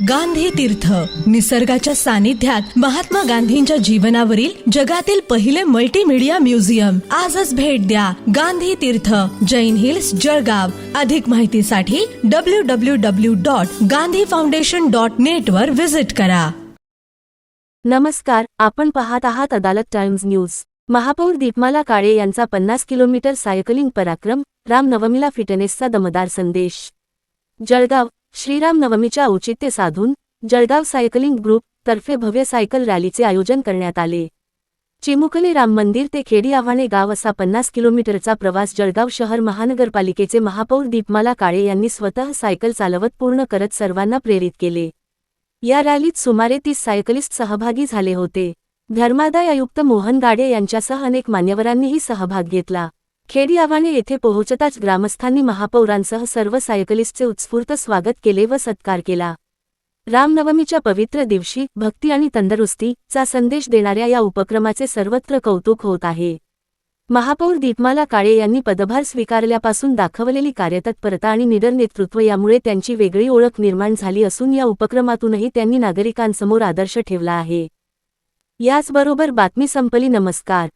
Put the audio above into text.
गांधी तीर्थ, निसर्गाच्या सानिध्यात महात्मा गांधींच्या जीवनावरील जगातील पहिले मल्टीमीडिया म्युझियम. आजच भेट द्या. गांधी तीर्थ, जैन हिल्स, जळगाव. अधिक माहितीसाठी www.gandhifoundation.net वर विजिट करा. नमस्कार, आपण पाहत आहात अदालत टाइम्स न्यूज. महापौर दीपमाला काळे यांचा 50 किलोमीटर सायकलिंग पराक्रम, रामनवमीला फिटनेसचा दमदार संदेश. जळगाव. श्रीरामनवमीच्या औचित्य साधून जळगाव सायकलिंग ग्रुप तर्फे भव्य सायकल रॅलीचे आयोजन करण्यात आले. चिमुकले राम मंदिर ते खेडी आव्हाणे गाव असा 50 किलोमीटरचा प्रवास जळगाव शहर महानगरपालिकेचे महापौर दीपमाला काळे यांनी स्वतः सायकल चालवत पूर्ण करत सर्वांना प्रेरित केले. या रॅलीत सुमारे 30 सायकलिस्ट सहभागी झाले होते. धर्मादाय आयुक्त मोहन गाडे यांच्यासह अनेक मान्यवरांनीही सहभाग घेतला. खेडी आव्हाणे येथे पोहोचताच ग्रामस्थांनी महापौरांसह सर्व सायकलिस्टचे उत्स्फूर्त स्वागत केले व सत्कार केला. रामनवमीच्या पवित्र दिवशी भक्ती आणि तंदुरुस्तीचा संदेश देणाऱ्या या उपक्रमाचे सर्वत्र कौतुक होत आहे. महापौर दीपमाला काळे यांनी पदभार स्वीकारल्यापासून दाखवलेली कार्यतत्परता आणि निडर नेतृत्व यामुळे त्यांची वेगळी ओळख निर्माण झाली असून या उपक्रमातूनही त्यांनी नागरिकांसमोर आदर्श ठेवला आहे. याचबरोबर बातमी संपली. नमस्कार.